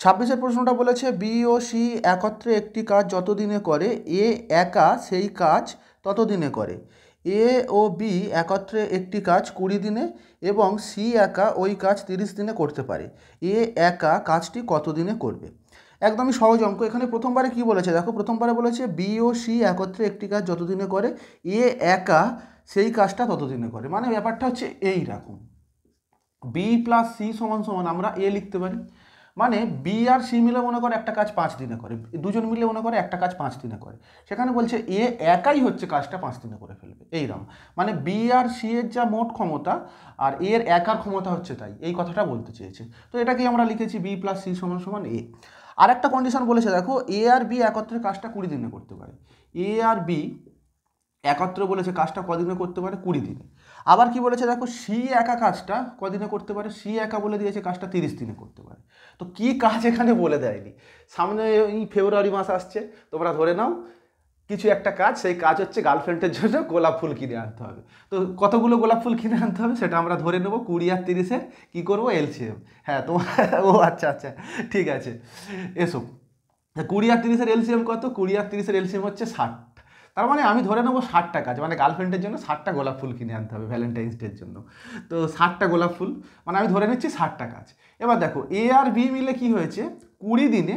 26-এর প্রশ্নটা বলেছে বি ও সি একত্রে একটি কাজ যত দিনে করে, এ একা সেই কাজ তত দিনে করে। এ ও বি একত্রে একটি কাজ 20 দিনে এবং সি একা ওই কাজ 30 দিনে করতে পারে। এ একা কাজটি কত দিনে করবে? একদমই সহজ অঙ্ক। এখানে প্রথমবারে কি বলেছে দেখো, প্রথমবারে বলেছে বি ও সি একত্রে একটি কাজ যত দিনে করে, এ একা সেই কাজটা তত দিনে করে। মানে ব্যাপারটা হচ্ছে এই রকম, বি প্লাস সি সমান সমান আমরা এ লিখতে পারি। মানে বি আর সি মিলে মনে করে একটা কাজ 5 দিনে করে, দুজন মিলে মনে করে একটা কাজ 5 দিনে করে, সেখানে বলছে এ একাই হচ্ছে কাজটা 5 দিনে করে ফেলবে। এইরকম মানে বি আর সি এর যা মোট ক্ষমতা আর এর একার ক্ষমতা হচ্ছে তাই, এই কথাটা বলতে চেয়েছে। তো এটাকেই আমরা লিখেছি বি প্লাস সি সমান সমান এ। আর একটা কন্ডিশন বলেছে দেখো, এ আর বি একত্রে কাজটা 20 দিনে করতে পারে। এ আর বি একত্রে বলেছে কাজটা কদিনে করতে পারে? 20 দিনে। আবার কি বলেছে দেখো, সি একা কাজটা কদিনে করতে পারে? সি একা বলে দিয়েছে কাজটা 30 দিনে করতে পারে। তো কি কাজ এখানে বলে দেয়নি। সামনে এই ফেব্রুয়ারি মাস আসছে, তোমরা ধরে নাও কিছু একটা কাজ, সেই কাজ হচ্ছে গার্লফ্রেন্ডের জন্য গোলাপ ফুল কিনে আনতে হবে। তো কতগুলো গোলাপ ফুল কিনে আনতে হবে সেটা আমরা ধরে নেবো 20 আর 30-এর কী করবো এলসিএম। হ্যাঁ তোমার ও আচ্ছা আচ্ছা ঠিক আছে, এসো 20 আর 30-এর এলসিএম কত? 20 আর 30-এর এলসিএম হচ্ছে 60। তার মানে আমি ধরে নেবো 60টা কাজ, মানে গার্লফ্রেন্ডের জন্য 60টা গোলাপ ফুল কিনে আনতে হবে ভ্যালেন্টাইন্স ডের জন্য। তো 60টা গোলাপ ফুল মানে আমি ধরে নিচ্ছি 60টা কাজ। এবার দেখো এ আর বি মিলে কি হয়েছে, 20 দিনে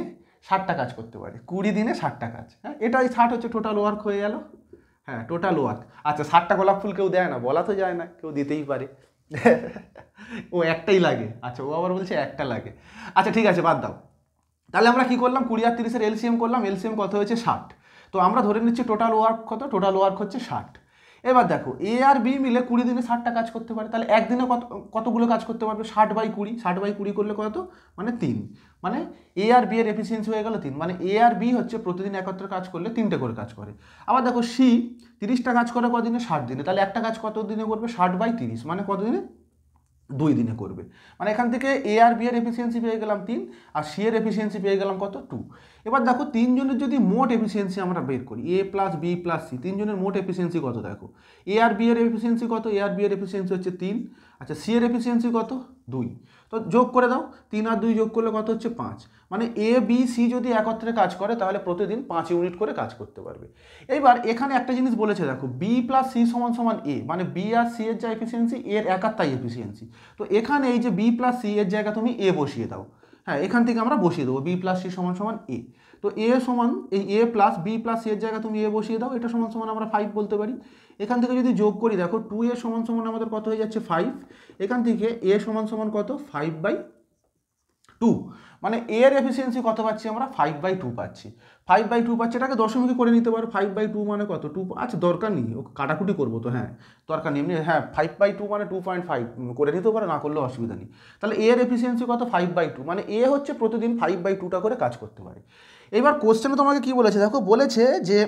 60টা কাজ করতে পারে। 20 দিনে 60টা কাজ, হ্যাঁ এটাই 60 হচ্ছে টোটাল ওয়ার্ক হয়ে গেল। হ্যাঁ টোটাল ওয়ার্ক। আচ্ছা 60টা গোলাপ ফুল কেউ দেয় না, বলা তো যায় না, কেউ দিতেই পারে। ও একটাই লাগে, আচ্ছা ও আবার বলছে একটা লাগে। আচ্ছা ঠিক আছে বাদ দাও। তাহলে আমরা কি করলাম, 20 আর 30-এর এলসিএম করলাম, এলসিএম কত হয়েছে 60। তো আমরা ধরে নিচ্ছি টোটাল ওয়ার্ক কত? টোটাল ওয়ার্ক হচ্ছে 60। এবার দেখো এ আর বি মিলে 20 দিনে 60টা কাজ করতে পারে, তাহলে একদিনে কতগুলো কাজ করতে পারবে? 60/20, 60/20 করলে কত? মানে 3। মানে এ আর বি এর এফিসিয়েন্সি হয়ে গেল 3। মানে এ আর বি হচ্ছে প্রতিদিন একত্রে কাজ করলে 3টে করে কাজ করে। আবার দেখো সি 30টা কাজ করে কদিনে? 60 দিনে। তাহলে একটা কাজ কত দিনে করবে? 60/30, মানে কত দিনে? 2 দিনে করবে। মানে এখান থেকে এ আর বি এর এফিসিয়েন্সি পেয়ে গেলাম 3 আর সি এর এফিসিয়েন্সি পেয়ে গেলাম কত? 2। এবার দেখো তিনজনের যদি মোট এফিসিয়েন্সি আমরা বের করি, এ প্লাস বি প্লাস সি, তিনজনের মোট এফিসিয়েন্সি কত দেখো। এ আর বি এর এফিসিয়েন্সি কত? এ আর বি এর এফিসিয়েন্সি হচ্ছে 3। আচ্ছা সি এর এফিসিয়েন্সি কত? 2। তো যোগ করে দাও, 3 আর 2 যোগ করলে কত হচ্ছে? 5। মানে এ বি সি যদি একত্রে কাজ করে তাহলে প্রতিদিন 5 ইউনিট করে কাজ করতে পারবে। এইবার এখানে একটা জিনিস বলেছে দেখো, বি প্লাস সি সমান সমান এ, মানে বি আর সি এর যা এফিসিয়েন্সি এর একার তাই এফিসিয়েন্সি। তো এখানে এই যে বি প্লাস সি এর জায়গা তুমি এ বসিয়ে দাও। হ্যাঁ এখান থেকে আমরা বসিয়ে দেবো বি প্লাস সি সমান সমান এ। তো এ সমান এই এ প্লাস বি প্লাস সি এর জায়গা তুমি এ বসিয়ে দাও, এটা সমান সমান আমরা 5 বলতে পারি। এখান থেকে যদি যোগ করি দেখো 2 এ সমান সমান আমাদের কত হয়ে যাচ্ছে? 5। এখান থেকে এ সমান সমান কত? 5/2। মানে এর এফিসিয়েন্সি কত পাচ্ছি আমরা? 5/2 পাচ্ছি। 5/2 পাচ্ছি, এটাকে দশমিকে করে নিতে পারো। 5/2 মানে কত? 2। আচ্ছা দরকার নেই, ও কাটাকুটি করবো তো, হ্যাঁ দরকার নেই এমনি। হ্যাঁ 5/2 মানে 2.5 করে নিতেও পারো, না করলেও অসুবিধা নেই। তাহলে এর এফিসিয়েন্সি কত? 5/2। মানে এ হচ্ছে প্রতিদিন 5/2টা করে কাজ করতে পারে। এবার কোশ্চেনে তোমাকে কি বলেছে দেখো, বলেছে যে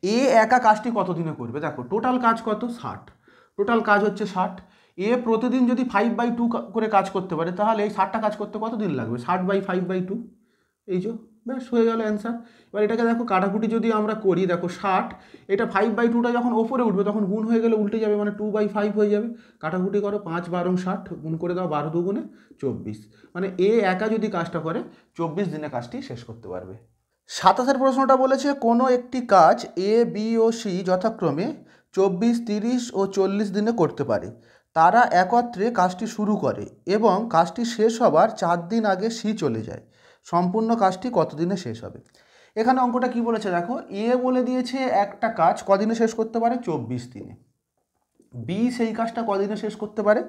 এ একা কাজটি কত দিনে করবে। দেখো টোটাল কাজ কত? 60। টোটাল কাজ হচ্ছে 60। এ প্রতিদিন যদি 5/2 করে কাজ করতে পারে তাহলে এই 60টা কাজ করতে কত দিন লাগবে? 60/5/2, এই যে ব্যাস হয়ে গেল অ্যান্সার। এবার এটাকে দেখো কাটাকুটি যদি আমরা করি, দেখো 60, এটা 5/2টা যখন ওপরে উঠবে তখন গুণ হয়ে গেলে উল্টে যাবে, মানে 2/5 হয়ে যাবে। কাটাকুটি করো, 5×12 = 60, গুণ করে দাও 12×2 = 24। মানে এ একা যদি কাজটা করে 24 দিনে কাজটি শেষ করতে পারবে। 27-এর প্রশ্নটা বলেছে কোনো একটি কাজ এ বি ও সি যথাক্রমে 24, 30 ও 40 দিনে করতে পারে। তারা একত্রে কাজটি শুরু করে এবং কাজটি শেষ হবার 4 দিন আগে সি চলে যায়। সম্পূর্ণ কাজটি কত দিনে শেষ হবে? এখানে অঙ্কটা কি বলেছে দেখো, এ বলে দিয়েছে একটা কাজ কদিনে শেষ করতে পারে? 24 দিনে। বি সেই কাজটা কদিনে শেষ করতে পারে?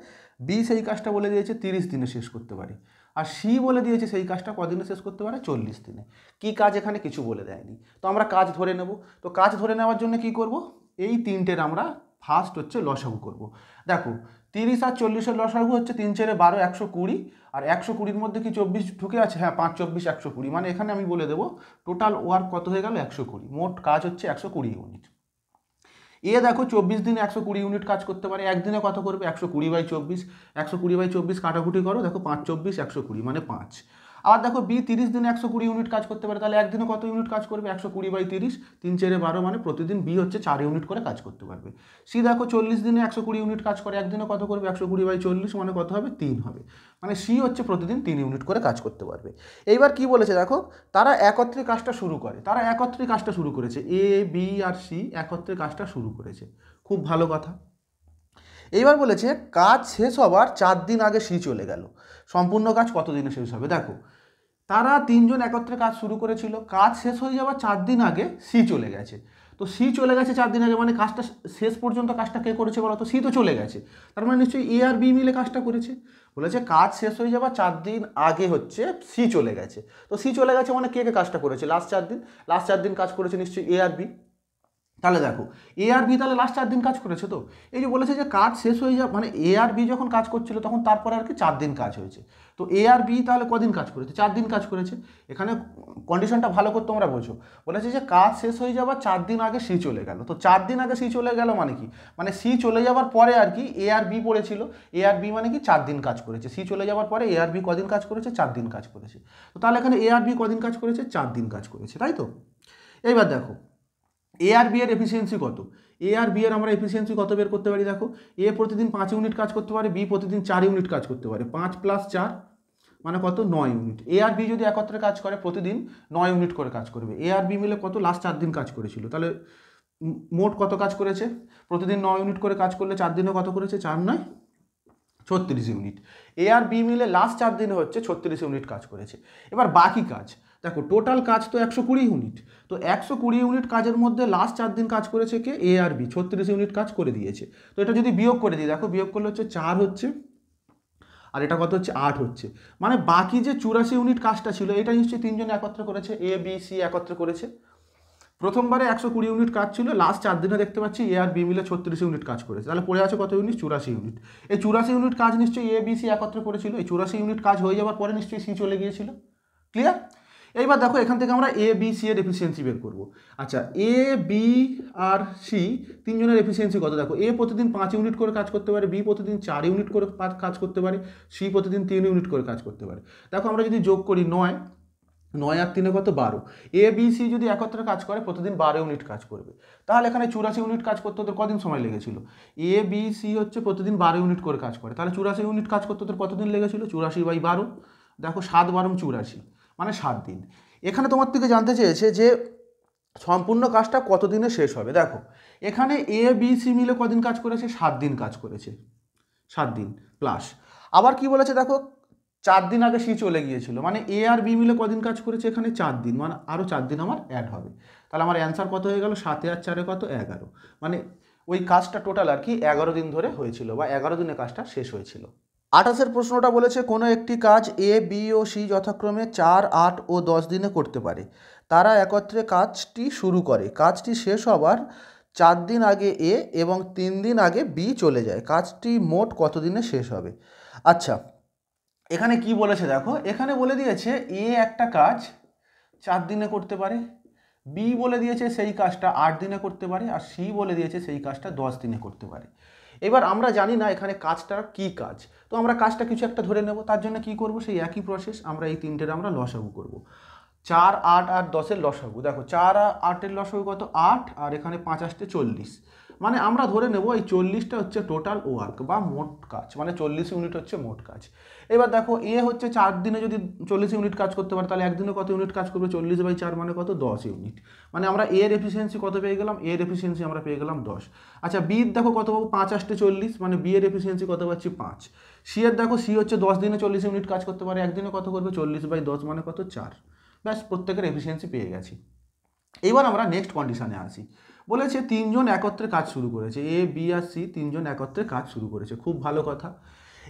বি সেই কাজটা বলে দিয়েছে 30 দিনে শেষ করতে পারে। আর সি বলে দিয়েছে সেই কাজটা কদিনে শেষ করতে পারে? 40 দিনে। কি কাজ এখানে কিছু বলে দেয়নি, তো আমরা কাজ ধরে নেব। তো কাজ ধরে নেওয়ার জন্য কি করব, এই তিনটের আমরা ফার্স্ট হচ্ছে লসাগু করব। দেখো 30 আর 40-এর লসাগু হচ্ছে 3 × 4 = 12, 120। আর 120-র মধ্যে কি 24 ঢুকে আছে? হ্যাঁ 5 × 24 = 120। মানে এখানে আমি বলে দেবো টোটাল ওয়ার্ক কত হয়ে গেল? 120। মোট কাজ হচ্ছে 120 ইউনিট। এ দেখো 24 দিনে 120 ইউনিট কাজ করতে পারে, একদিনে কত করবে? 120/24। 120/24 কাটাকুটি করো, দেখো 5 × 24 = 120, মানে 5। আবার দেখো বি 30 দিনে 120 ইউনিট কাজ করতে পারে, তাহলে একদিনে কত ইউনিট কাজ করবে? 120/30, 3 4 12, মানে প্রতিদিন বি হচ্ছে 4 ইউনিট করে কাজ করতে পারবে। সি দেখো 40 দিনে 120 ইউনিট কাজ করে, একদিনে কত করবে? 120/40, মানে কত হবে? 3 হবে। মানে সি হচ্ছে প্রতিদিন 3 ইউনিট করে কাজ করতে পারবে। এইবার কি বলেছে দেখো, তারা একত্রে কাজটা শুরু করে, তারা একত্রে কাজটা শুরু করেছে, এ বি আর সি একত্রে কাজটা শুরু করেছে, খুব ভালো কথা। এইবার বলেছে কাজ শেষ হবার 4 দিন আগে সি চলে গেল, সম্পূর্ণ কাজ কত দিনে শেষ হবে? দেখো তারা তিনজন একত্রে কাজ শুরু করেছিল, কাজ শেষ হয়ে যাওয়ার 4 দিন আগে সি চলে গেছে। তো সি চলে গেছে 4 দিন আগে, মানে কাজটা শেষ পর্যন্ত কাজটা কে করেছে বলো তো? সি তো চলে গেছে, তার মানে নিশ্চয়ই এ আর বি মিলে কাজটা করেছে। বলেছে কাজ শেষ হয়ে যাওয়ার 4 দিন আগে হচ্ছে সি চলে গেছে। তো সি চলে গেছে মানে কে কে কাজটা করেছে? লাস্ট 4 দিন, লাস্ট 4 দিন কাজ করেছে নিশ্চয়ই এ আর বি। তাহলে দেখো এ আর বি তাহলে লাস্ট 4 দিন কাজ করেছে। তো এই যে বলেছে যে কাজ শেষ হয়ে যাওয়া, মানে এ আর বি যখন কাজ করছিল তখন তারপরে আর কি 4 দিন কাজ হয়েছে। তো এ আর বি তাহলে কদিন কাজ করেছে? 4 দিন কাজ করেছে। এখানে কন্ডিশনটা ভালো করে তোমরা বোঝো। বলেছে যে কাজ শেষ হয়ে যাওয়ার 4 দিন আগে সি চলে গেল। তো 4 দিন আগে সি চলে গেল মানে কি? মানে সি চলে যাওয়ার পরে আর কি এ আর বি পড়েছিল, এ আর বি মানে কি 4 দিন কাজ করেছে। সি চলে যাওয়ার পরে এ আর বি কদিন কাজ করেছে? 4 দিন কাজ করেছে। তো তাহলে এখানে এ আর বি কদিন কাজ করেছে? 4 দিন কাজ করেছে, তাই তো? এইবার দেখো এ আর বি এর এফিসিয়েন্সি কত? এ আর বি এর আমরা এফিসিয়েন্সি কত বের করতে পারি? দেখো এ প্রতিদিন 5 ইউনিট কাজ করতে পারে, বি প্রতিদিন 4 ইউনিট কাজ করতে পারে, 5 + 4 মানে কত? 9 ইউনিট। এ আর বি যদি একত্রে কাজ করে প্রতিদিন 9 ইউনিট করে কাজ করবে। এ আর বি মিলে কত? লাস্ট 4 দিন কাজ করেছিল, তাহলে মোট কত কাজ করেছে? প্রতিদিন 9 ইউনিট করে কাজ করলে 4 দিনে কত করেছে? 4 9 36 ইউনিট। এ আর বি মিলে লাস্ট 4 দিনে হচ্ছে 36 ইউনিট কাজ করেছে। এবার বাকি কাজ দেখো, টোটাল কাজ তো 120 ইউনিট। তো 120 ইউনিট কাজের মধ্যে লাস্ট 4 দিন কাজ করেছে কে? এ আর বি 36 ইউনিট কাজ করে দিয়েছে। তো এটা যদি বিয়োগ করে দিই, দেখো বিয়োগ করলে হচ্ছে 4 হচ্ছে, আর এটা কত হচ্ছে? 8 হচ্ছে। মানে বাকি যে 84 ইউনিট কাজটা ছিল এটা নিশ্চয়ই তিনজন একত্রে করেছে, এ বি সি একত্রে করেছে। প্রথমবারে 120 ইউনিট কাজ ছিল, লাস্ট 4 দিনে দেখতে পাচ্ছি এ আর বি মিলে 36 ইউনিট কাজ করেছে, তাহলে পড়ে আছে কত ইউনিট? 84 ইউনিট। এই 84 ইউনিট কাজ নিশ্চয়ই এ বি সি একত্রে করেছিল। এই 84 ইউনিট কাজ হয়ে যাওয়ার পরে নিশ্চয়ই সি চলে গিয়েছিল। ক্লিয়ার? এইবার দেখো এখান থেকে আমরা এ বি সি এর এফিসিয়েন্সি বের করবো। আচ্ছা এ বি আর সি তিনজনের এফিসিয়েন্সি কত? দেখো এ প্রতিদিন 5 ইউনিট করে কাজ করতে পারে, বি প্রতিদিন 4 ইউনিট করে কাজ করতে পারে, সি প্রতিদিন 3 ইউনিট করে কাজ করতে পারে। দেখো আমরা যদি যোগ করি 9 9 আর 3 কত? 12। এ বি সি যদি একত্রে কাজ করে প্রতিদিন 12 ইউনিট কাজ করবে, তাহলে এখানে 84 ইউনিট কাজ করতে ওদের কদিন সময় লেগেছিল? এ বি সি হচ্ছে প্রতিদিন 12 ইউনিট করে কাজ করে, তাহলে 84 ইউনিট কাজ করতে ওদের কতদিন লেগেছিল? 84/12, দেখো 7 12 84, মানে 7 দিন। এখানে তোমার থেকে জানতে চেয়েছে যে সম্পূর্ণ কাজটা কত দিনে শেষ হবে। দেখো এখানে এ বি সি মিলে কদিন কাজ করেছে? 7 দিন কাজ করেছে, 7 দিন প্লাস। আবার কি বলেছে দেখো, 4 দিন আগে সি চলে গিয়েছিল, মানে এ আর বি মিলে কদিন কাজ করেছে? এখানে 4 দিন, মানে আরও 4 দিন আমার অ্যাড হবে। তাহলে আমার অ্যান্সার কত হয়ে গেল? 7 আর 4 কত? 11। মানে ওই কাজটা টোটাল আর কি 11 দিন ধরে হয়েছিল, বা 11 দিনে কাজটা শেষ হয়েছিল। 28 প্রশ্নটা বলেছে কোনো একটি কাজ এ বি ও সি যথাক্রমে 4 8 ও 10 দিনে করতে পারে। তারা একত্রে কাজটি শুরু করে, কাজটি শেষ হবার 4 দিন আগে এ এবং 3 দিন আগে বি চলে যায়, কাজটি মোট কত দিনে শেষ হবে? আচ্ছা এখানে কি বলেছে দেখো, এখানে বলে দিয়েছে এ একটা কাজ 4 দিনে করতে পারে, বি বলে দিয়েছে সেই কাজটা 8 দিনে করতে পারে, আর সি বলে দিয়েছে সেই কাজটা 10 দিনে করতে পারে। এবার আমরা জানি না এখানে কাজটা কি কাজ, তো আমরা কাজটা কিছু একটা ধরে নেব। তার জন্য কি করব? সেই একই প্রসেস, আমরা এই তিনটের আমরা লসাগু করব। 4 8 আর 10-এর লসাগু, দেখো 4 আর 8-এর লসাগু কত? 8, আর এখানে 5 আসতে 40, মানে আমরা ধরে নেব এই 40টা হচ্ছে টোটাল ওয়ার্ক বা মোট কাজ, মানে 40 ইউনিট হচ্ছে মোট কাজ। এবার দেখো এ হচ্ছে 4 দিনে যদি 40 ইউনিট কাজ করতে পারে, তাহলে একদিনে কত ইউনিট কাজ করবে? 40/4 মানে কত? 10 ইউনিট। মানে আমরা এর এফিসিয়েন্সি কত পেয়ে গেলাম? এর এফিসিয়েন্সি আমরা পেয়ে গেলাম 10। আচ্ছা বি দেখো কত পাবো? 5 আসতে 40, মানে বি এর এফিসিয়েন্সি কত পাচ্ছি? 5। সি এর দেখো, সি হচ্ছে 10 দিনে 40 ইউনিট কাজ করতে পারে, একদিনে কত করবে? 40/10 মানে কত? 4। ব্যাস, প্রত্যেকের এফিসিয়েন্সি পেয়ে গেছি। এবার আমরা নেক্সট কন্ডিশনে আসি। বলেছে তিনজন একত্রে কাজ শুরু করেছে, এ বি আর সি তিনজন একত্রে কাজ শুরু করেছে, খুব ভালো কথা।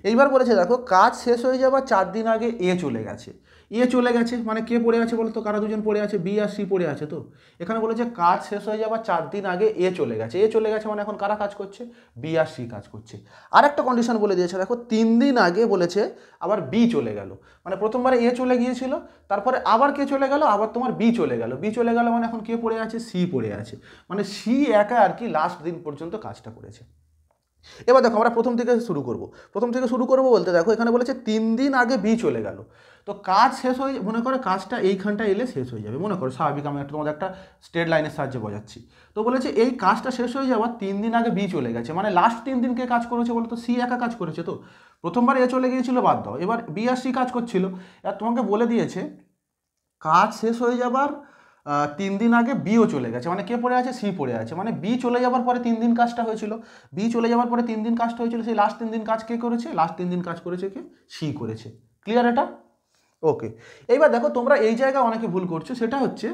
এইবার বলেছে দেখো কাজ শেষ হয়ে যাবার 4 দিন আগে এ চলে গেছে। এ চলে গেছে মানে কে পড়ে আছে বলো তো? কারা দুজন পড়ে আছে? বি আর সি পড়ে আছে। তো এখানে বলেছে কাজ শেষ হয়ে যাবার 4 দিন আগে এ চলে গেছে। এ চলে গেছে মানে এখন কারা কাজ করছে? বি আর সি কাজ করছে। আর একটা কন্ডিশন বলে দিয়েছে দেখো, 3 দিন আগে বলেছে আবার বি চলে গেল, মানে প্রথমবারে এ চলে গিয়েছিল, তারপরে আবার কে চলে গেল? আবার তোমার বি চলে গেল। বি চলে গেল মানে এখন কে পড়ে আছে? সি পড়ে আছে। মানে সি একা আর কি লাস্ট দিন পর্যন্ত কাজটা করেছে। এবার দেখো আমরা প্রথম থেকে শুরু করব। প্রথম থেকে শুরু করব বলতে দেখো এখানে বলেছে 3 দিন আগে বি চলে গেল। তো কাজ শেষ হয়ে, মনে করো কাজটা এইখানটা এলে শেষ হয়ে যাবে, মনে করো স্বাভাবিক, আমি একটা তোমাদের একটা স্ট্রেট লাইনের সাহায্যে বোঝাচ্ছি। তো বলেছে এই কাজটা শেষ হয়ে যাওয়ার 3 দিন আগে বি চলে গেছে, মানে লাস্ট 3 দিন কে কাজ করেছে বলো তো? সি একা কাজ করেছে। তো প্রথমবার এ চলে গিয়েছিল, বাদ দাও, এবার বি আর সি কাজ করছিল। আর তোমাকে বলে দিয়েছে কাজ শেষ হয়ে যাবার 3 দিন আগে বিও চলে গেছে, মানে কে পড়ে আছে? সি পড়ে আছে। মানে বি চলে যাবার পরে 3 দিন কাজটা হয়েছিল, বি চলে যাবার পরে 3 দিন কাজটা হয়েছিল, সেই লাস্ট 3 দিন কাজ কে করেছে? লাস্ট 3 দিন কাজ করেছে কে? সি করেছে। ক্লিয়ার এটা? ওকে। এইবার দেখো তোমরা এই জায়গায় অনেকে ভুল করছো, সেটা হচ্ছে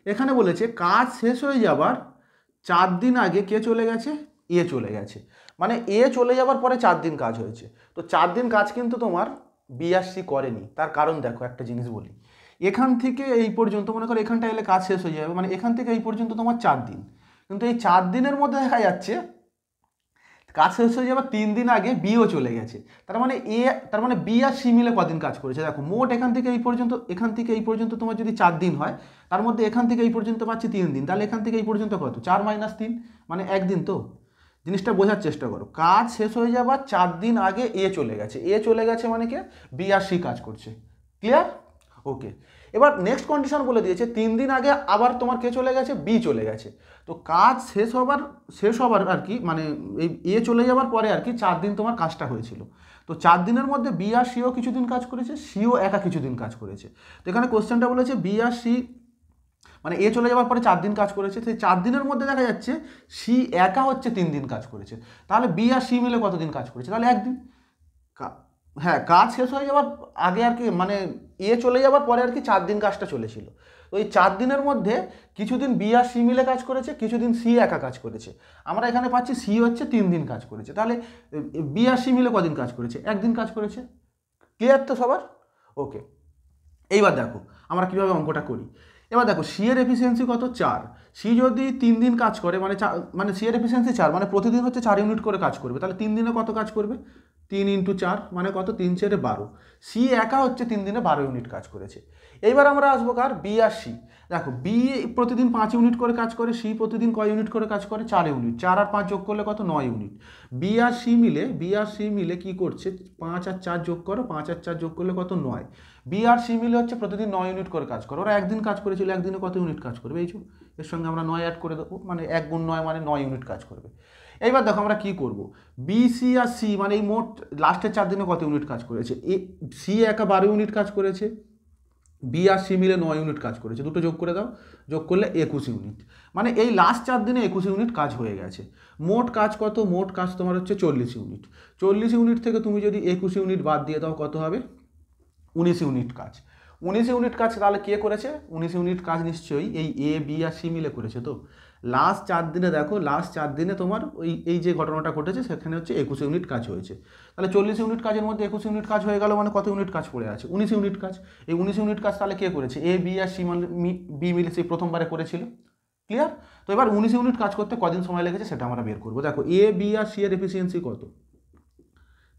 এখানে বলেছে কাজ শেষ হয়ে যাবার 4 দিন আগে কে চলে গেছে? এ চলে গেছে। মানে এ চলে যাবার পরে 4 দিন কাজ হয়েছে। তো 4 দিন কাজ কিন্তু তোমার বি আর সি করেনি। তার কারণ দেখো, একটা জিনিস বলি, এখান থেকে এই পর্যন্ত, মনে করো এখানটা এলে কাজ শেষ হয়ে যাবে, মানে এখান থেকে এই পর্যন্ত তোমার 4 দিন, কিন্তু এই 4 দিনের মধ্যে দেখা যাচ্ছে কাজ শেষ হয়ে যাবার 3 দিন আগে বিও চলে গেছে। তার মানে বি আর সি মিলে কদিন কাজ করেছে দেখো, মোট এখান থেকে এই পর্যন্ত, এখান থেকে এই পর্যন্ত তোমার যদি 4 দিন হয়, তার মধ্যে এখান থেকে এই পর্যন্ত পাচ্ছি 3 দিন, তাহলে এখান থেকে এই পর্যন্ত কত? 4 - 3, মানে 1 দিন। তো জিনিসটা বোঝার চেষ্টা করো, কাজ শেষ হয়ে যাবার 4 দিন আগে এ চলে গেছে, এ চলে গেছে মানে কে? বি আর সি কাজ করছে। ক্লিয়ার? ওকে। এবার নেক্সট কন্ডিশন বলে দিয়েছে 3 দিন আগে আবার তোমার কে চলে গেছে? বি চলে গেছে। তো কাজ শেষ হবার আর কি, মানে এই এ চলে যাবার পরে আর কি 4 দিন তোমার কাজটা হয়েছিল। তো 4 দিনের মধ্যে বি আর সিও কিছুদিন কাজ করেছে, সিও একা কিছুদিন কাজ করেছে। তো এখানে কোশ্চেনটা বলেছে বি আর সি, মানে এ চলে যাওয়ার পরে 4 দিন কাজ করেছে, সেই 4 দিনের মধ্যে দেখা যাচ্ছে সি একা হচ্ছে 3 দিন কাজ করেছে। তাহলে বি আর সি মিলে কতদিন কাজ করেছে? তাহলে 1 দিন। হ্যাঁ, কাজ শেষ হয়ে যাওয়ার আগে আর কি, মানে এ চলে যাওয়ার পরে আর কি 4 দিন কাজটা চলেছিল। তো এই 4 দিনের মধ্যে কিছুদিন বি আর সি মিলে কাজ করেছে, কিছুদিন সি একা কাজ করেছে। আমরা এখানে পাচ্ছি সি হচ্ছে 3 দিন কাজ করেছে, তাহলে বি আর সি মিলে কদিন কাজ করেছে? 1 দিন কাজ করেছে। ক্লিয়ার তো সবার? ওকে। এইবার দেখো আমরা কীভাবে অঙ্কটা করি। এবার দেখো সি এর এফিসিয়েন্সি কত? 4। সি যদি 3 দিন কাজ করে, মানে সি এর এফিসিয়েন্সি 4, মানে প্রতিদিন হচ্ছে 4 ইউনিট করে কাজ করবে, তাহলে 3 দিনে কত কাজ করবে? 3 × 4 মানে কত? 3 × 4 = 12। সি একা হচ্ছে 3 দিনে 12 ইউনিট কাজ করেছে। এইবার আমরা আসবো কার? বি আর সি। দেখো বি প্রতিদিন 5 ইউনিট করে কাজ করে, সি প্রতিদিন কয় ইউনিট করে কাজ করে? 4 ইউনিট। 4 আর 5 যোগ করলে কত? 9 ইউনিট। বি আর সি মিলে কি করছে? 5 আর 4 যোগ করো, 5 আর 4 যোগ করলে কত? 9। বি আর সি মিলে হচ্ছে প্রতিদিন 9 ইউনিট করে কাজ করে। ওরা একদিন কাজ করেছিল, একদিনে কত ইউনিট কাজ করবে? এই যে এর সঙ্গে আমরা 9 অ্যাড করে দেবো, মানে 1 × 9 মানে 9 ইউনিট কাজ করবে। এইবার দেখো আমরা কি করব, বি সি আর সি মানে এই মোট লাস্টের 4 দিনে কত ইউনিট কাজ করেছে? সি একা 12 ইউনিট কাজ করেছে, বি আর সি মিলে 9 ইউনিট কাজ করেছে, দুটো যোগ করে দাও, যোগ করলে 21 ইউনিট। মানে এই লাস্ট 4 দিনে 21 ইউনিট কাজ হয়ে গেছে। মোট কাজ কত? মোট কাজ তোমার হচ্ছে 40 ইউনিট। 40 ইউনিট থেকে তুমি যদি 21 ইউনিট বাদ দিয়ে দাও, কত হবে? 19 ইউনিট কাজ। 19 ইউনিট কাজ তাহলে কে করেছে? 19 ইউনিট কাজ নিশ্চয়ই এই এ বি আর সি মিলে করেছে। তো লাস্ট 4 দিনে দেখো, লাস্ট 4 দিনে তোমার এই যে ঘটনাটা ঘটেছে সেখানে হচ্ছে 21 ইউনিট কাজ হয়েছে। তাহলে 40 ইউনিট কাজের মধ্যে 21 ইউনিট কাজ হয়ে গেল, মানে কত ইউনিট কাজ পড়ে আছে? 19 ইউনিট কাজ। এই 19 ইউনিট কাজ তাহলে কে করেছে? A B R C B মিলে সেই প্রথমবারে করেছিল। ক্লিয়ার? তো এবার 19 ইউনিট কাজ করতে কদিন সময় লেগেছে সেটা আমরা বের করবো। দেখো এ বি আর সি এর এফিসিয়েন্সি কত?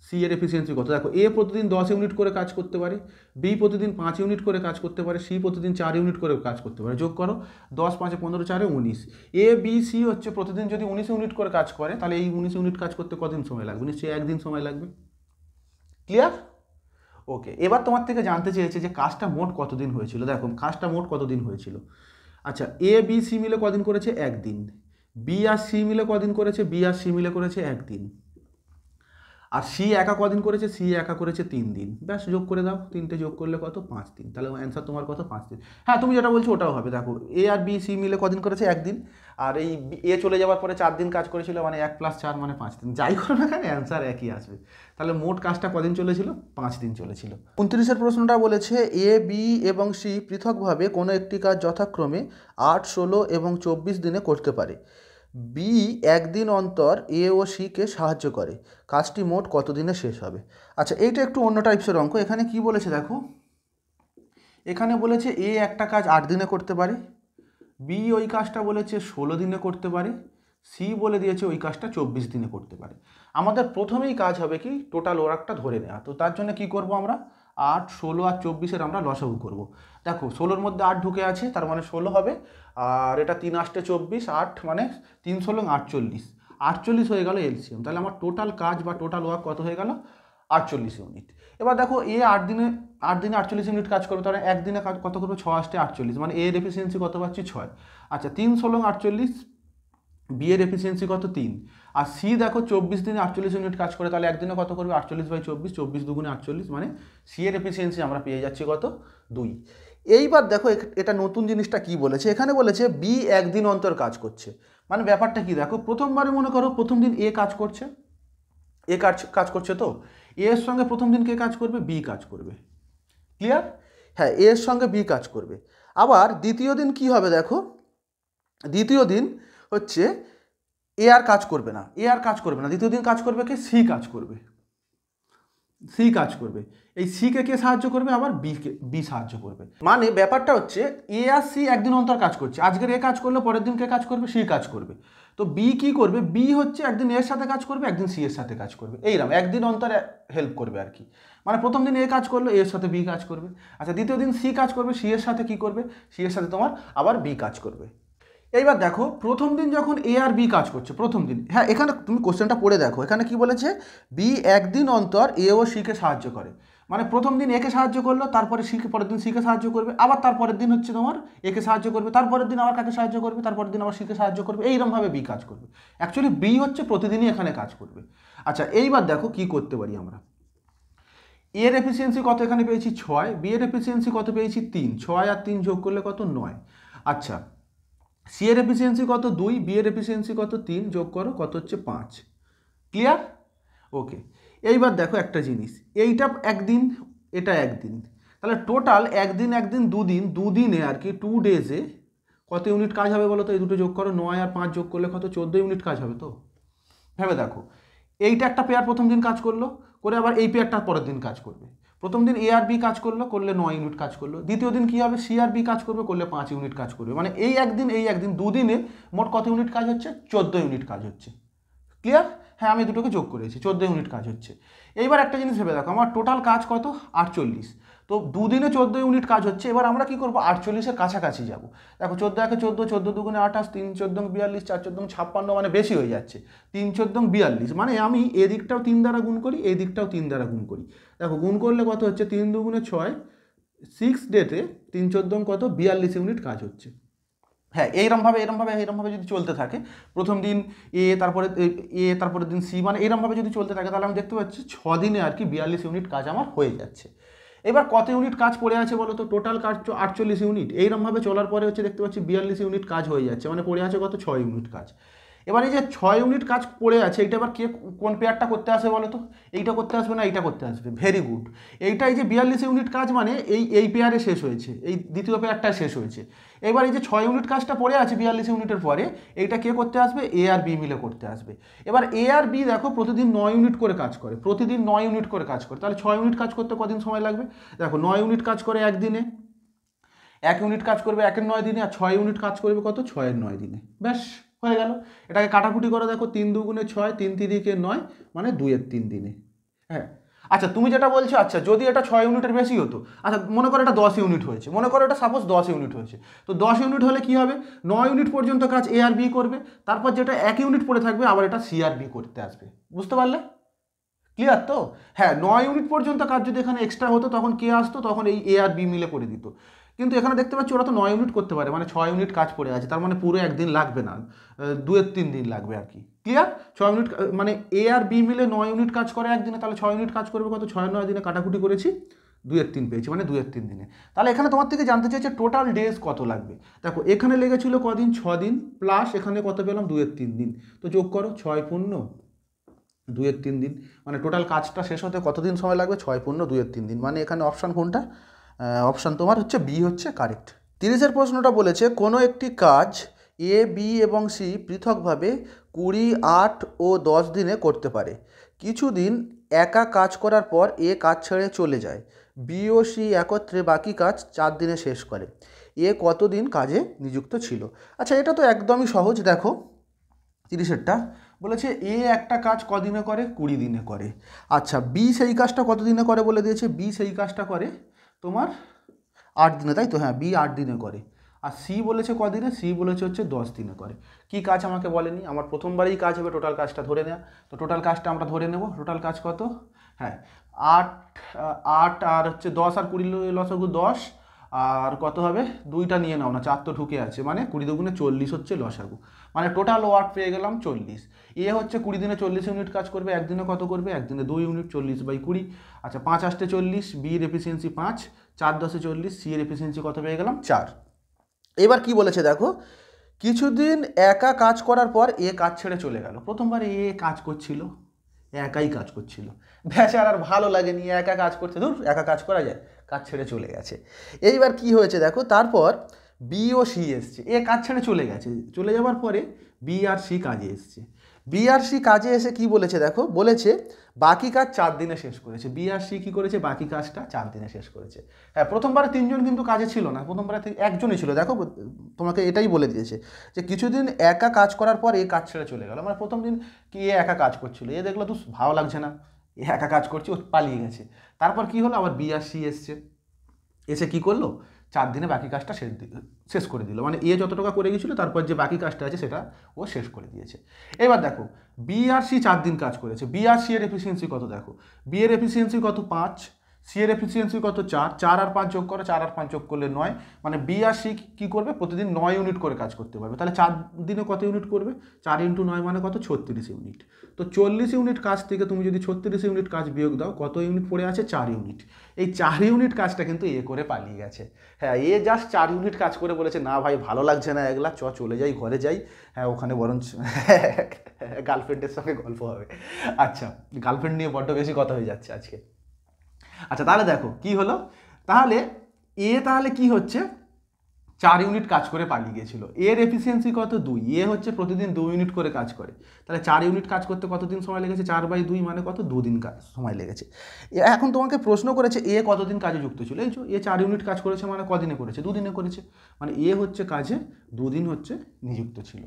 সি এর এফিসিয়েন্সি কত? দেখো এ প্রতিদিন 10 ইউনিট করে কাজ করতে পারে, বি প্রতিদিন 5 ইউনিট করে কাজ করতে পারে, সি প্রতিদিন 4 ইউনিট করে কাজ করতে পারে। যোগ করো, 10 × 5 = 15, 4 = 19। এ বি সি হচ্ছে প্রতিদিন যদি 19 ইউনিট করে কাজ করে, তাহলে এই 19 ইউনিট কাজ করতে কদিন সময় লাগবে? নিশ্চয়ই 1 দিন সময় লাগবে। ক্লিয়ার? ওকে। এবার তোমার থেকে জানতে চেয়েছে যে কাজটা মোট কতদিন হয়েছিল। দেখো কাজটা মোট কতদিন হয়েছিল। আচ্ছা, এ বি সি মিলে কদিন করেছে? 1 দিন। বি আর সি মিলে কদিন করেছে? বি আর সি মিলে করেছে 1 দিন। আর সি একা কদিন করেছে? সি একা করেছে 3 দিন। ব্যাস যোগ করে দাও, 3টে যোগ করলে কত? 5 দিন। তাহলে অ্যান্সার তোমার কত? 5 দিন। হ্যাঁ, তুমি যেটা বলছো ওটাও হবে। দেখো এ আর বি সি মিলে কদিন করেছে? 1 দিন। আর এই এ চলে যাওয়ার পরে 4 দিন কাজ করেছিল, মানে 1 + 4 মানে 5 দিন। যাই করো না কেন অ্যান্সার একই আসবে। তাহলে মোট কাজটা কদিন চলেছিল? 5 দিন চলেছিল। 29-এর প্রশ্নটা বলেছে এ বি এবং সি পৃথকভাবে কোনো একটি কাজ যথাক্রমে 8, 16 এবং 24 দিনে করতে পারে। বি 1 দিন অন্তর এ ও সিকে সাহায্য করে, কাজটি মোট কত দিনে শেষ হবে? আচ্ছা, এইটা একটু অন্য টাইপসের অঙ্ক। এখানে কি বলেছে দেখো, এখানে বলেছে এ একটা কাজ 8 দিনে করতে পারে, বি ওই কাজটা বলেছে 16 দিনে করতে পারে, সি বলে দিয়েছে ওই কাজটা 24 দিনে করতে পারে। আমাদের প্রথমেই কাজ হবে কি? টোটাল ওয়ার্কটা ধরে নেওয়া। তো তার জন্য কি করব আমরা? 8, 16 আর 24-এর আমরা লসাগু করব। দেখো 16-র মধ্যে 8 ঢুকে আছে, তার মানে 16 হবে। আর এটা 3 × 8 = 24, 8 মানে 3 × 16 = 48। 48 হয়ে গেল এলসিএম। তাহলে আমার টোটাল কাজ বা টোটাল ওয়ার্ক কত হয়ে গেল? 48 ইউনিট। এবার দেখো এ 8 দিনে 48 ইউনিট কাজ করবে, তাহলে একদিনে কাজ কত করবে? 6 8 48, মানে এর এফিসিয়েন্সি কত পাচ্ছি? 6। আচ্ছা 3 16 48, বি এর এফিসিয়েন্সি কত? 3। আর সি দেখো 24 দিনে 48 ইউনিট কাজ করে, তাহলে একদিনে কত করবে? 48/24, 24 দুগুণে 48, মানে সি এর এফিসিয়েন্সি আমরা পেয়ে যাচ্ছি কত? 2। এইবার দেখো এটা নতুন জিনিসটা কি বলেছে, এখানে বলেছে বি একদিন অন্তর কাজ করছে। মানে ব্যাপারটা কি দেখো, প্রথমবারে মনে করো প্রথম দিন এ কাজ করছে, এ কাজ করছে, তো এ এর সঙ্গে প্রথম দিন কে কাজ করবে? বি কাজ করবে। ক্লিয়ার? হ্যাঁ, এ এর সঙ্গে বি কাজ করবে। আবার দ্বিতীয় দিন কি হবে দেখো, দ্বিতীয় দিন হচ্ছে এ আর কাজ করবে না, এ আর কাজ করবে না, দ্বিতীয় দিন কাজ করবে কে? সি কাজ করবে, সি কাজ করবে। এই সিকে কে সাহায্য করবে? আবার বি সাহায্য করবে। মানে ব্যাপারটা হচ্ছে এ আর সি একদিন অন্তর কাজ করছে, আজকের এ কাজ করলে পরের দিন কে কাজ করবে? সি কাজ করবে। তো বি কি করবে? বি হচ্ছে একদিন এর সাথে কাজ করবে, একদিন সি এর সাথে কাজ করবে, এইরকম একদিন অন্তর হেল্প করবে আর কি। মানে প্রথম দিন এ কাজ করলো, এর সাথে বি কাজ করবে। আচ্ছা দ্বিতীয় দিন সি কাজ করবে, সি এর সাথে কি করবে? সি এর সাথে তোমার আবার বি কাজ করবে। এইবার দেখো প্রথম দিন যখন এ আর বি কাজ করছে, প্রথম দিন, হ্যাঁ এখানে তুমি কোশ্চেনটা পড়ে দেখো, এখানে কি বলেছে? বি একদিন অন্তর এ ও সিকে সাহায্য করে। মানে প্রথম দিন একে সাহায্য করলো, তারপরে সিকে, পরের দিন সিকে সাহায্য করবে, আবার তারপরের দিন হচ্ছে তোমার একে সাহায্য করবে, তারপরের দিন আবার কাকে সাহায্য করবে? তারপরের দিন আবার সিকে সাহায্য করবে, এইরকমভাবে বি কাজ করবে। অ্যাকচুয়ালি বি হচ্ছে প্রতিদিনই এখানে কাজ করবে। আচ্ছা এইবার দেখো কি করতে পারি আমরা। এর এফিসিয়েন্সি কত এখানে পেয়েছি? 6। বি এর এফিসিয়েন্সি কত পেয়েছি? 3। 6 আর 3 যোগ করলে কত? 9। আচ্ছা সি এর এফিসিয়েন্সি কত? 2। বি এর এফিসিয়েন্সি কত? 3, যোগ করো কত হচ্ছে? 5। ক্লিয়ার? ওকে। এইবার দেখো একটা জিনিস, এইটা একদিন, এটা একদিন, তাহলে টোটাল একদিন একদিন দুদিন, দুদিনে আর কি 2 ডেজে কত ইউনিট কাজ হবে বলো তো? এই দুটো যোগ করো, 9 আর 5 যোগ করলে কত? 14 ইউনিট কাজ হবে। তো ভেবে দেখো, এইটা একটা পেয়ার প্রথম দিন কাজ করলো, করে আবার এই পেয়ারটা পরের দিন কাজ করবে। প্রথম দিন এ আর বি কাজ করলো, করলে 9 ইউনিট কাজ করলো। দ্বিতীয় দিন কি হবে? সি আর বি কাজ করবে, করলে 5 ইউনিট কাজ করবে। মানে এই একদিন দুদিনে মোট কত ইউনিট কাজ হচ্ছে? 14 ইউনিট কাজ হচ্ছে। ক্লিয়ার? হ্যাঁ আমি দুটোকে যোগ করেছি, 14 ইউনিট কাজ হচ্ছে। এইবার একটা জিনিস ভেবে দেখো, আমার টোটাল কাজ কত? 48। তো দুদিনে 14 ইউনিট কাজ হচ্ছে। এবার আমরা কি করবো? 48-এর কাছাকাছি যাব। দেখো 14 একে 14, 14 দুগুণে 28, 3 14 42, 4 14 56, মানে বেশি হয়ে যাচ্ছে। 3 14 42, মানে আমি এদিকটাও 3 দ্বারা গুণ করি, এই দিকটাও 3 দ্বারা গুণ করি। দেখো গুণ করলে কত হচ্ছে? 3 দুগুণে 6, 6 ডেতে 3 14 কত? 42 ইউনিট কাজ হচ্ছে। হ্যাঁ এইরমভাবে যদি চলতে থাকে, প্রথম দিন এ, তারপরে তারপরে দিন সি, মানে এইরমভাবে যদি চলতে থাকে, তাহলে আমি দেখতে পাচ্ছি 6 দিনে আর কি 42 ইউনিট কাজ আমার হয়ে যাচ্ছে। এবার কত ইউনিট কাজ পড়ে আছে বলো তো? টোটাল কাজ 48 ইউনিট। এইরমভাবে চলার পরে হচ্ছে দেখতে পাচ্ছি 42 ইউনিট কাজ হয়ে যাচ্ছে, মানে পড়ে আছে কত? 6 ইউনিট কাজ। এবার এই যে 6 ইউনিট কাজ পড়ে আছে, এইটা এবার কে কোন পেয়ারটা করতে আসবে বলো তো? এইটা করতে আসবে না এইটা করতে আসবে? Very good. এইটা এই যে 42 ইউনিট কাজ, মানে এই পেয়ারে শেষ হয়েছে, এই দ্বিতীয় পেয়ারটা শেষ হয়েছে। এবার এই যে 6 ইউনিট কাজটা পড়ে আছে 42 ইউনিটের পরে, এইটা কে করতে আসবে? এ আর বি মিলে করতে আসবে। এবার এ আর বি দেখো প্রতিদিন 9 ইউনিট করে কাজ করে, প্রতিদিন 9 ইউনিট করে কাজ করে, তাহলে 6 ইউনিট কাজ করতে কদিন সময় লাগবে? দেখো 9 ইউনিট কাজ করে একদিনে, 1 ইউনিট কাজ করবে 1-এর 9 দিনে, আর 6 ইউনিট কাজ করবে কত? 6-এর 9 দিনে। ব্যাস হয়ে গেল। এটাকে কাটাকুটি করে দেখো, 3 দুগুণে 6, 3 3-কে 9, মানে 2-এর 3 দিনে। হ্যাঁ আচ্ছা তুমি যেটা বলছো, আচ্ছা যদি এটা 6 ইউনিটের বেশি হতো, আচ্ছা মনে করো এটা 10 ইউনিট হয়েছে, মনে করো এটা সাপোজ 10 ইউনিট হয়েছে, তো 10 ইউনিট হলে কি হবে? 9 ইউনিট পর্যন্ত কাজ এ আর বি করবে, তারপর যেটা 1 ইউনিট পড়ে থাকবে আবার এটা সি আর বি করতে আসবে। বুঝতে পারলে? ক্লিয়ার তো? হ্যাঁ 9 ইউনিট পর্যন্ত কাজ যদি এখানে এক্সট্রা হতো, তখন কে আসতো? তখন এই এ আর বি মিলে করে দিত। কিন্তু এখানে দেখতে পাচ্ছি ওরা তো 9 ইউনিট করতে পারে, মানে 6 ইউনিট কাজ পড়ে আছে, তার মানে পুরো একদিন লাগবে না, 2-3 দিন লাগবে আর কি। ক্লিয়ার? 6 ইউনিট, মানে এ আর বি মিলে 9 ইউনিট কাজ করে একদিনে, তাহলে 6 ইউনিট কাজ করবে কত? 6-9 দিনে কাটাকুটি করেছি, 2-3 পেয়েছি, মানে 2-3 দিনে। তাহলে এখানে তোমার থেকে জানতে চাইছে টোটাল ডেজ কত লাগবে। দেখো এখানে লেগেছিল কদিন? 6 দিন, প্লাস এখানে কত পেলাম? 2-3 দিন। তো যোগ করো, 6 পূর্ণ 2-3 দিন, মানে টোটাল কাজটা শেষ হতে কতদিন সময় লাগবে? 6 পূর্ণ 2-3 দিন। মানে এখানে অপশান কোনটা? অপশান তোমার হচ্ছে বি হচ্ছে কারেক্ট। 30-এর প্রশ্নটা বলেছে কোনো একটি কাজ এ, বি এবং সি পৃথকভাবে 20, 8 ও 10 দিনে করতে পারে। কিছুদিন একা কাজ করার পর এ কাজ ছেড়ে চলে যায়, বি ও সি একত্রে বাকি কাজ 4 দিনে শেষ করে। এ কতদিন কাজে নিযুক্ত ছিল? আচ্ছা এটা তো একদমই সহজ। দেখো 30-এরটা বলেছে এ একটা কাজ কদিনে করে? 20 দিনে করে। আচ্ছা বি সেই কাজটা কত দিনে করে বলে দিয়েছে? বি সেই কাজটা করে তোমার 8 দিনে, তাই তো? হ্যাঁ বি 8 দিনে করে। আর সি বলেছে কদিনে, সি বলেছে হচ্ছে 10 দিনে করে। কি কাজ আমাকে বলেনি, আমার প্রথমবারই কাজ হবে টোটাল কাজটা ধরে নেওয়া। তো টোটাল কাজটা আমরা ধরে নেব। টোটাল কাজ কত, হ্যাঁ 8 8 আর হচ্ছে 10 আর 20 লসাগু 10, আর কত হবে, দুইটা নিয়ে নাও না, 4 তো ঢুকে আছে, মানে 20 দুগুণে 40 হচ্ছে লসাগু, মানে টোটাল ওয়ার্ক পেয়ে গেলাম 40। এ হচ্ছে 20 দিনে 40 ইউনিট কাজ করবে, একদিনে কত করবে, একদিনে 2 ইউনিট, 40/20। আচ্ছা 5 8 40, বির এফিসিয়েন্সি 5, 4 10 40, সি এর এফিসিয়েন্সি কত পেয়ে গেলাম 4। এবার কি বলেছে দেখো, কিছুদিন একা কাজ করার পর এ কাজ ছেড়ে চলে গেল। প্রথমবার এ কাজ করছিল, একাই কাজ করছিল, বেচার আর ভালো লাগেনি, একা কাজ করছে, ধুর একা কাজ করা যায়, কাজ ছেড়ে চলে গেছে। এইবার কি হয়েছে দেখো, তারপর বি ও সি এসছে, এ কাজ ছেড়ে চলে গেছে, চলে যাওয়ার পরে বি আর সি কাজে এসছে। বি আর সি কাজে এসে কি বলেছে দেখো, বলেছে বাকি কাজ 4 দিনে শেষ করেছে। বি আর সি কী করেছে, বাকি কাজটা 4 দিনে শেষ করেছে। হ্যাঁ প্রথমবারে 3 জন কিন্তু কাজে ছিল না, প্রথমবারে একজনই ছিল। দেখো তোমাকে এটাই বলে দিয়েছে যে কিছুদিন একা কাজ করার পর এ কাজ ছেড়ে চলে গেল, মানে প্রথম দিন কি এ একা কাজ করছিল, এ দেখলো তো ভালো লাগছে না, এ একা কাজ করছে, ও পালিয়ে গেছে। তারপর কি হলো, আবার বি আর সি এসছে, এসে কি করলো, 4 দিনে বাকি কাজটা শেষ করে দিল, মানে এ যত টাকা করে গেছিলো তারপর যে বাকি কাজটা আছে সেটা ও শেষ করে দিয়েছে। এবার দেখো বি আর সি 4 দিন কাজ করেছে, বি আর সি এর এফিসিয়েন্সি কত দেখো, বি এর এফিসিয়েন্সি কত 5, সি এর এফিসিয়েন্সি কত 4, 4 আর 5 যোগ করো, 4 আর 5 যোগ করলে 9, মানে বি আর সি কী করবে, প্রতিদিন 9 ইউনিট করে কাজ করতে পারবে। তাহলে 4 দিনে কত ইউনিট করবে, 4 × 9 মানে কত, 36 ইউনিট। তো 40 ইউনিট কাজ থেকে তুমি যদি 36 ইউনিট কাজ বিয়োগ দাও, কত ইউনিট পড়ে আছে, 4 ইউনিট। এই 4 ইউনিট কাজটা কিন্তু এ করে পালিয়ে গেছে। হ্যাঁ এ জাস্ট 4 ইউনিট কাজ করে বলেছে না ভাই ভালো লাগছে না এগুলা, চলে যাই ঘরে যাই, হ্যাঁ ওখানে বরঞ্চ গার্লফ্রেন্ডের সঙ্গে গল্প হবে। আচ্ছা গার্লফ্রেন্ড নিয়ে বড্ড বেশি কথা হয়ে যাচ্ছে আজকে। আচ্ছা তাহলে দেখো কি হলো, তাহলে তাহলে কি হচ্ছে, 4 ইউনিট কাজ করে পালিয়ে গিয়েছিল। এর এফিসিয়েন্সি কত, 2, এ হচ্ছে প্রতিদিন 2 ইউনিট করে কাজ করে, তাহলে 4 ইউনিট কাজ করতে কতদিন সময় লেগেছে, 4/2 মানে কত, 2 দিন সময় লেগেছে। এখন তোমাকে প্রশ্ন করেছে এ কতদিন কাজে যুক্ত ছিল, এই যে এ 4 ইউনিট কাজ করেছে, মানে কদিনে করেছে, 2 দিনে করেছে, মানে এ হচ্ছে কাজে 2 দিন হচ্ছে নিযুক্ত ছিল।